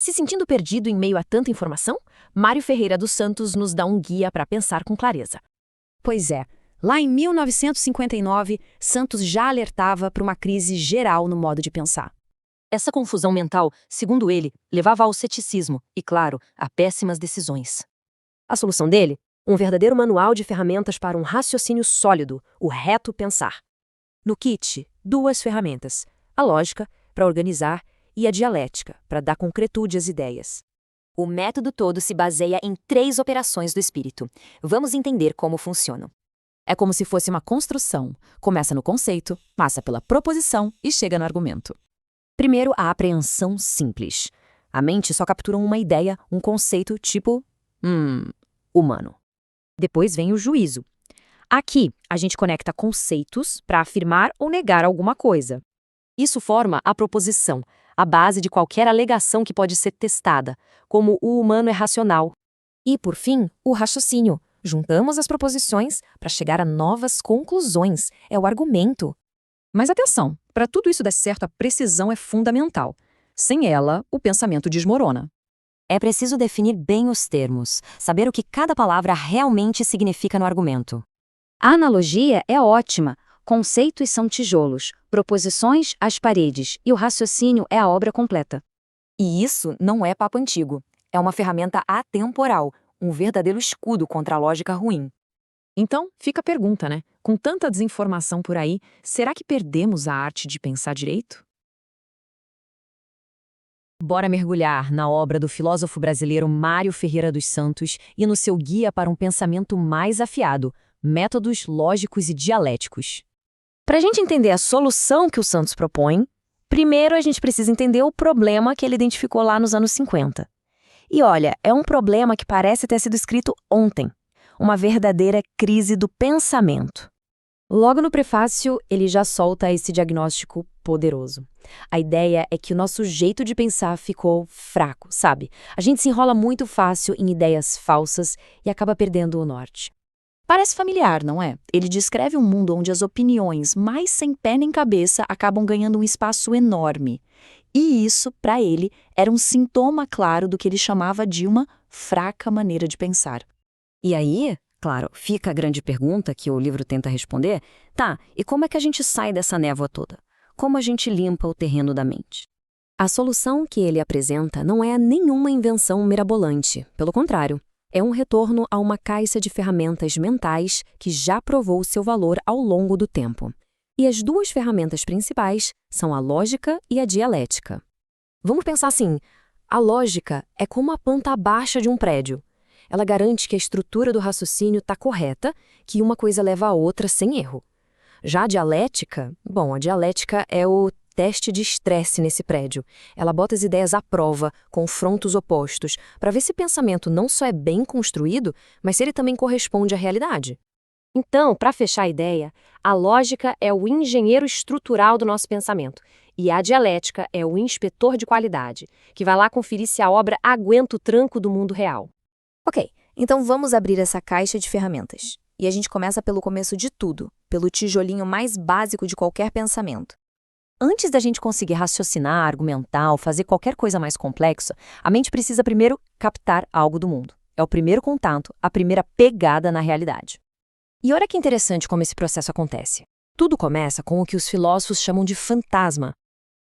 Se sentindo perdido em meio a tanta informação, Mário Ferreira dos Santos nos dá um guia para pensar com clareza. Pois é, lá em 1959, Santos já alertava para uma crise geral no modo de pensar. Essa confusão mental, segundo ele, levava ao ceticismo e, claro, a péssimas decisões. A solução dele? Um verdadeiro manual de ferramentas para um raciocínio sólido, o reto pensar. No kit, 2 ferramentas: a lógica, para organizar, e a dialética, para dar concretude às ideias. O método todo se baseia em 3 operações do espírito. Vamos entender como funcionam. É como se fosse uma construção. Começa no conceito, passa pela proposição e chega no argumento. Primeiro, a apreensão simples. A mente só captura uma ideia, um conceito tipo, humano. Depois vem o juízo. Aqui, a gente conecta conceitos para afirmar ou negar alguma coisa. Isso forma a proposição, a base de qualquer alegação que pode ser testada, como o humano é racional. E, por fim, o raciocínio. Juntamos as proposições para chegar a novas conclusões. É o argumento. Mas atenção, para tudo isso dar certo, a precisão é fundamental. Sem ela, o pensamento desmorona. É preciso definir bem os termos, saber o que cada palavra realmente significa no argumento. A analogia é ótima. Conceitos são tijolos, proposições as paredes e o raciocínio é a obra completa. E isso não é papo antigo. É uma ferramenta atemporal, um verdadeiro escudo contra a lógica ruim. Então, fica a pergunta, né? Com tanta desinformação por aí, será que perdemos a arte de pensar direito? Bora mergulhar na obra do filósofo brasileiro Mário Ferreira dos Santos e no seu guia para um pensamento mais afiado, métodos lógicos e dialéticos. Para a gente entender a solução que o Santos propõe, primeiro a gente precisa entender o problema que ele identificou lá nos anos 50. E olha, é um problema que parece ter sido escrito ontem. Uma verdadeira crise do pensamento. Logo no prefácio, ele já solta esse diagnóstico poderoso. A ideia é que o nosso jeito de pensar ficou fraco, sabe? A gente se enrola muito fácil em ideias falsas e acaba perdendo o norte. Parece familiar, não é? Ele descreve um mundo onde as opiniões, mais sem pé nem cabeça, acabam ganhando um espaço enorme. E isso, para ele, era um sintoma claro do que ele chamava de uma fraca maneira de pensar. E aí, claro, fica a grande pergunta que o livro tenta responder. Tá, e como é que a gente sai dessa névoa toda? Como a gente limpa o terreno da mente? A solução que ele apresenta não é nenhuma invenção mirabolante. Pelo contrário, é um retorno a uma caixa de ferramentas mentais que já provou seu valor ao longo do tempo. E as 2 ferramentas principais são a lógica e a dialética. Vamos pensar assim, a lógica é como a planta baixa de um prédio. Ela garante que a estrutura do raciocínio está correta, que uma coisa leva a outra sem erro. Já a dialética, a dialética é o teste de estresse nesse prédio. Ela bota as ideias à prova, confrontos opostos, para ver se o pensamento não só é bem construído, mas se ele também corresponde à realidade. Então, para fechar a ideia, a lógica é o engenheiro estrutural do nosso pensamento e a dialética é o inspetor de qualidade, que vai lá conferir se a obra aguenta o tranco do mundo real. Ok, então vamos abrir essa caixa de ferramentas. E a gente começa pelo começo de tudo, pelo tijolinho mais básico de qualquer pensamento. Antes da gente conseguir raciocinar, argumentar ou fazer qualquer coisa mais complexa, a mente precisa primeiro captar algo do mundo. É o primeiro contato, a primeira pegada na realidade. E olha que interessante como esse processo acontece. Tudo começa com o que os filósofos chamam de fantasma.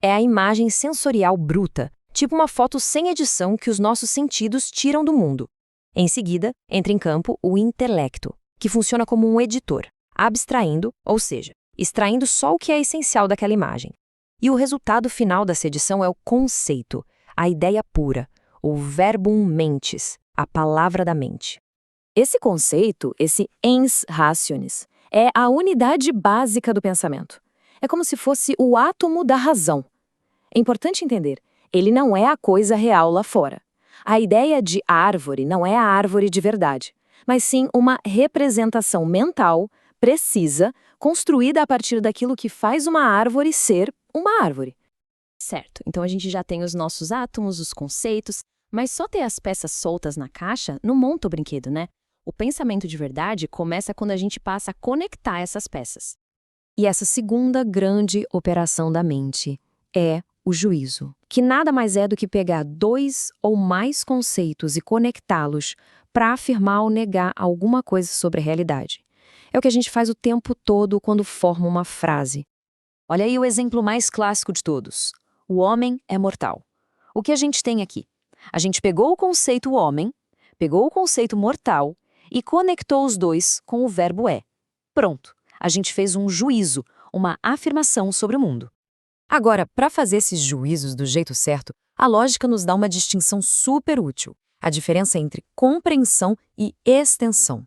É a imagem sensorial bruta, tipo uma foto sem edição que os nossos sentidos tiram do mundo. Em seguida, entra em campo o intelecto, que funciona como um editor, abstraindo, ou seja, extraindo só o que é essencial daquela imagem. E o resultado final dessa edição é o conceito, a ideia pura, o verbum mentis, a palavra da mente. Esse conceito, esse ens rationis, é a unidade básica do pensamento. É como se fosse o átomo da razão. É importante entender, ele não é a coisa real lá fora. A ideia de árvore não é a árvore de verdade, mas sim uma representação mental, precisa, construída a partir daquilo que faz uma árvore ser uma árvore. Certo, então a gente já tem os nossos átomos, os conceitos, mas só ter as peças soltas na caixa não monta o brinquedo, né? O pensamento de verdade começa quando a gente passa a conectar essas peças. E essa segunda grande operação da mente é o juízo. que nada mais é do que pegar dois ou mais conceitos e conectá-los para afirmar ou negar alguma coisa sobre a realidade. É o que a gente faz o tempo todo quando forma uma frase. Olha aí o exemplo mais clássico de todos. O homem é mortal. O que a gente tem aqui? A gente pegou o conceito homem, pegou o conceito mortal e conectou os dois com o verbo é. Pronto, a gente fez um juízo, uma afirmação sobre o mundo. Agora, para fazer esses juízos do jeito certo, a lógica nos dá uma distinção super útil. A diferença entre compreensão e extensão.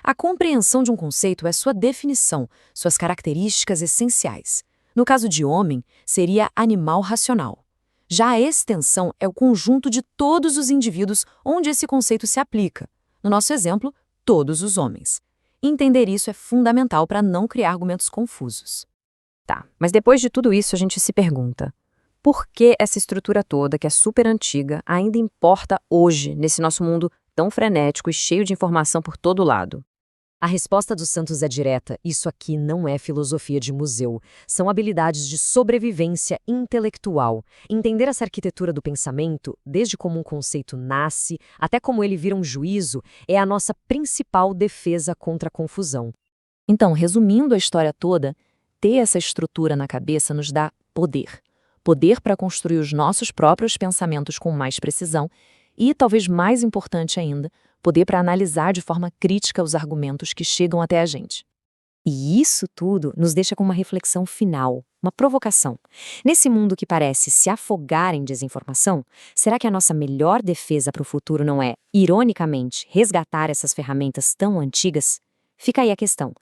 A compreensão de um conceito é sua definição, suas características essenciais. No caso de homem, seria animal racional. Já a extensão é o conjunto de todos os indivíduos onde esse conceito se aplica. No nosso exemplo, todos os homens. Entender isso é fundamental para não criar argumentos confusos. Tá, mas depois de tudo isso a gente se pergunta, por que essa estrutura toda, que é super antiga, ainda importa hoje, nesse nosso mundo tão frenético e cheio de informação por todo lado? A resposta dos santos é direta. Isso aqui não é filosofia de museu. São habilidades de sobrevivência intelectual. Entender essa arquitetura do pensamento, desde como um conceito nasce, até como ele vira um juízo, é a nossa principal defesa contra a confusão. Então, resumindo a história toda, ter essa estrutura na cabeça nos dá poder. Poder para construir os nossos próprios pensamentos com mais precisão e, talvez mais importante ainda, poder para analisar de forma crítica os argumentos que chegam até a gente. E isso tudo nos deixa com uma reflexão final, uma provocação. Nesse mundo que parece se afogar em desinformação, será que a nossa melhor defesa para o futuro não é, ironicamente, resgatar essas ferramentas tão antigas? Fica aí a questão.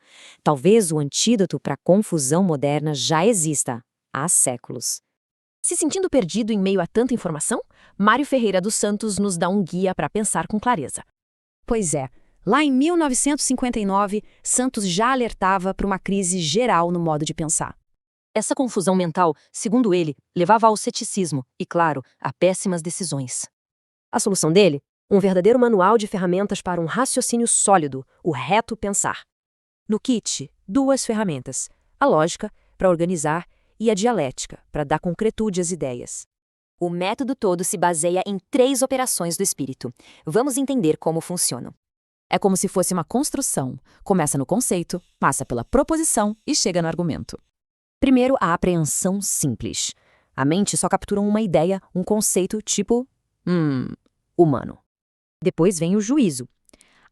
Talvez o antídoto para a confusão moderna já exista há séculos. Se sentindo perdido em meio a tanta informação? Mário Ferreira dos Santos nos dá um guia para pensar com clareza. Pois é, lá em 1959, Santos já alertava para uma crise geral no modo de pensar. Essa confusão mental, segundo ele, levava ao ceticismo e, claro, a péssimas decisões. A solução dele? Um verdadeiro manual de ferramentas para um raciocínio sólido, o reto pensar. No kit, 2 ferramentas: a lógica, para organizar, e a dialética, para dar concretude às ideias. O método todo se baseia em 3 operações do espírito. Vamos entender como funcionam. É como se fosse uma construção. Começa no conceito, passa pela proposição e chega no argumento. Primeiro, a apreensão simples. A mente só captura uma ideia, um conceito tipo, humano. Depois vem o juízo.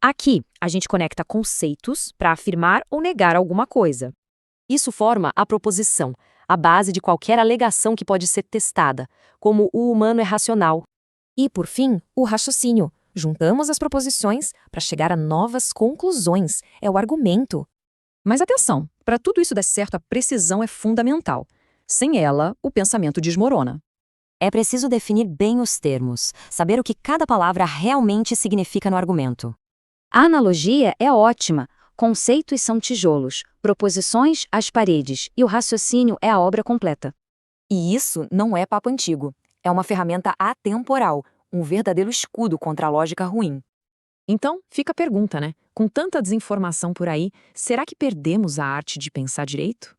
Aqui, a gente conecta conceitos para afirmar ou negar alguma coisa. Isso forma a proposição, a base de qualquer alegação que pode ser testada, como o humano é racional. E, por fim, o raciocínio. Juntamos as proposições para chegar a novas conclusões. É o argumento. Mas atenção, para tudo isso dar certo, a precisão é fundamental. Sem ela, o pensamento desmorona. É preciso definir bem os termos, saber o que cada palavra realmente significa no argumento. A analogia é ótima. Conceitos são tijolos, proposições as paredes e o raciocínio é a obra completa. E isso não é papo antigo. É uma ferramenta atemporal, um verdadeiro escudo contra a lógica ruim. Então, fica a pergunta, né? Com tanta desinformação por aí, será que perdemos a arte de pensar direito?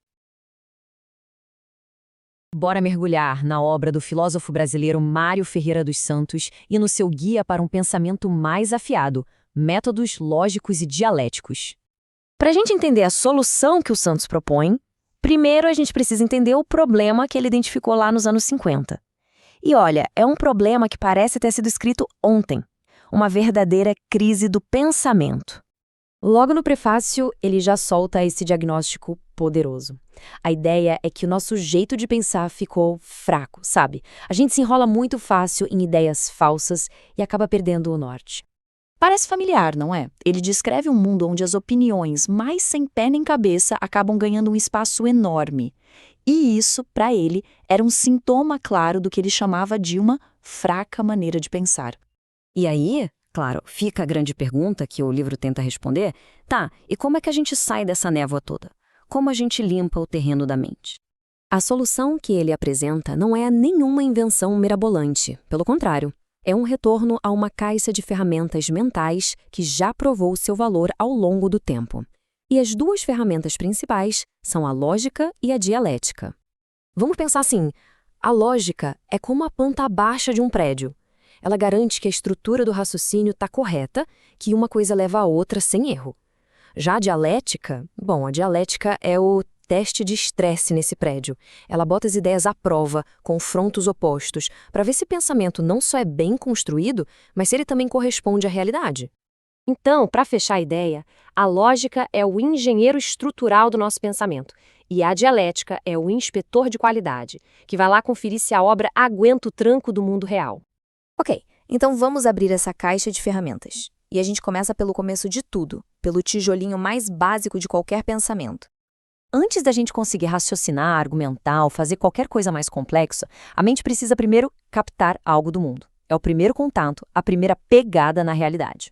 Bora mergulhar na obra do filósofo brasileiro Mário Ferreira dos Santos e no seu guia para um pensamento mais afiado, métodos lógicos e dialéticos. Para a gente entender a solução que o Santos propõe, primeiro a gente precisa entender o problema que ele identificou lá nos anos 50. E olha, é um problema que parece ter sido escrito ontem. Uma verdadeira crise do pensamento. Logo no prefácio, ele já solta esse diagnóstico poderoso. A ideia é que o nosso jeito de pensar ficou fraco, sabe? A gente se enrola muito fácil em ideias falsas e acaba perdendo o norte. Parece familiar, não é? Ele descreve um mundo onde as opiniões, mais sem pé nem cabeça, acabam ganhando um espaço enorme. E isso, para ele, era um sintoma claro do que ele chamava de uma fraca maneira de pensar. E aí, claro, fica a grande pergunta que o livro tenta responder. Tá, e como é que a gente sai dessa névoa toda? Como a gente limpa o terreno da mente? A solução que ele apresenta não é nenhuma invenção mirabolante. Pelo contrário, é um retorno a uma caixa de ferramentas mentais que já provou seu valor ao longo do tempo. E as 2 ferramentas principais são a lógica e a dialética. Vamos pensar assim, A lógica é como a planta baixa de um prédio. Ela garante que a estrutura do raciocínio está correta, que uma coisa leva a outra sem erro. Já a dialética, a dialética é o teste de estresse nesse prédio. Ela bota as ideias à prova, confrontos opostos, para ver se o pensamento não só é bem construído, mas se ele também corresponde à realidade. Então, para fechar a ideia, a lógica é o engenheiro estrutural do nosso pensamento e a dialética é o inspetor de qualidade, que vai lá conferir se a obra aguenta o tranco do mundo real. Ok, então vamos abrir essa caixa de ferramentas. E a gente começa pelo começo de tudo, pelo tijolinho mais básico de qualquer pensamento. Antes da gente conseguir raciocinar, argumentar ou fazer qualquer coisa mais complexa, a mente precisa primeiro captar algo do mundo. É o primeiro contato, a primeira pegada na realidade.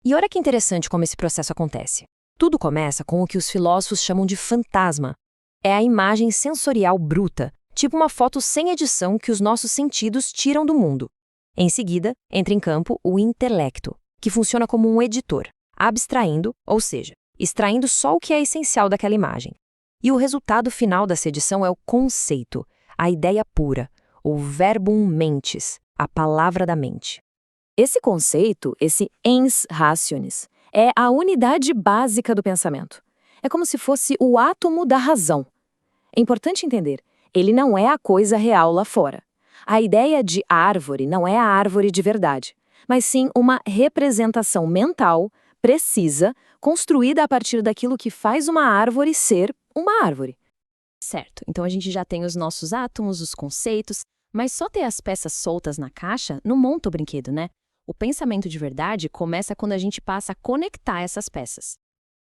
E olha que interessante como esse processo acontece. Tudo começa com o que os filósofos chamam de fantasma. É a imagem sensorial bruta, tipo uma foto sem edição que os nossos sentidos tiram do mundo. Em seguida, entra em campo o intelecto, que funciona como um editor, abstraindo, ou seja, extraindo só o que é essencial daquela imagem. E o resultado final dessa edição é o conceito, a ideia pura, o verbum mentis, a palavra da mente. Esse conceito, esse ens rationis, é a unidade básica do pensamento. É como se fosse o átomo da razão. É importante entender, ele não é a coisa real lá fora. A ideia de árvore não é a árvore de verdade, mas sim uma representação mental, precisa, construída a partir daquilo que faz uma árvore ser uma árvore. Certo, então a gente já tem os nossos átomos, os conceitos, mas só ter as peças soltas na caixa não monta o brinquedo, né? O pensamento de verdade começa quando a gente passa a conectar essas peças.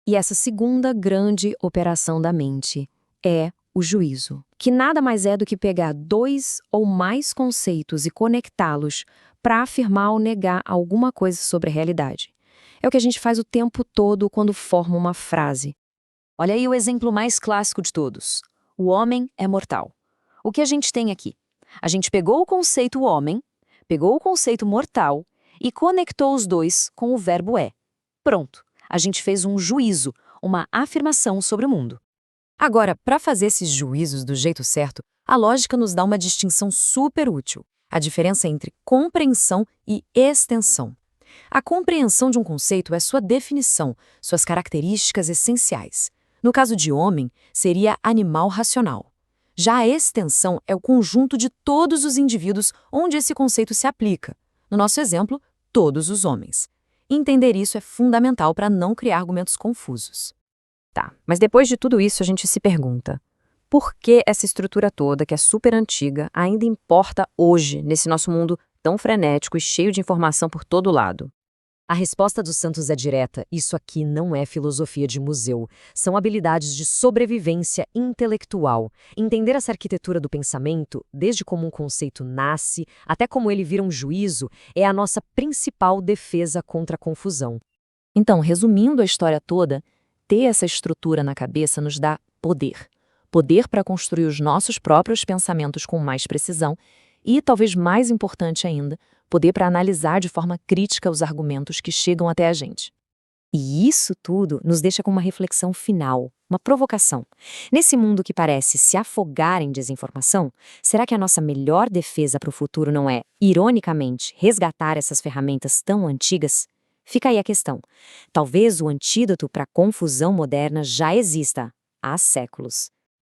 E essa segunda grande operação da mente é o juízo, que nada mais é do que pegar dois ou mais conceitos e conectá-los para afirmar ou negar alguma coisa sobre a realidade. É o que a gente faz o tempo todo quando forma uma frase. Olha aí o exemplo mais clássico de todos. O homem é mortal. O que a gente tem aqui? A gente pegou o conceito homem, pegou o conceito mortal e conectou os dois com o verbo é. Pronto, a gente fez um juízo, uma afirmação sobre o mundo. Agora, para fazer esses juízos do jeito certo, a lógica nos dá uma distinção super útil, a diferença entre compreensão e extensão. A compreensão de um conceito é sua definição, suas características essenciais. No caso de homem, seria animal racional. Já a extensão é o conjunto de todos os indivíduos onde esse conceito se aplica. No nosso exemplo, todos os homens. Entender isso é fundamental para não criar argumentos confusos. Tá, mas depois de tudo isso a gente se pergunta, por que essa estrutura toda, que é super antiga, ainda importa hoje, nesse nosso mundo tão frenético e cheio de informação por todo lado? A resposta dos santos é direta, isso aqui não é filosofia de museu, são habilidades de sobrevivência intelectual. Entender essa arquitetura do pensamento, desde como um conceito nasce, até como ele vira um juízo, é a nossa principal defesa contra a confusão. Então, resumindo a história toda, ter essa estrutura na cabeça nos dá poder. Poder para construir os nossos próprios pensamentos com mais precisão e, talvez mais importante ainda, poder para analisar de forma crítica os argumentos que chegam até a gente. E isso tudo nos deixa com uma reflexão final, uma provocação. Nesse mundo que parece se afogar em desinformação, será que a nossa melhor defesa para o futuro não é, ironicamente, resgatar essas ferramentas tão antigas? Fica aí a questão. Talvez o antídoto para a confusão moderna já exista há séculos.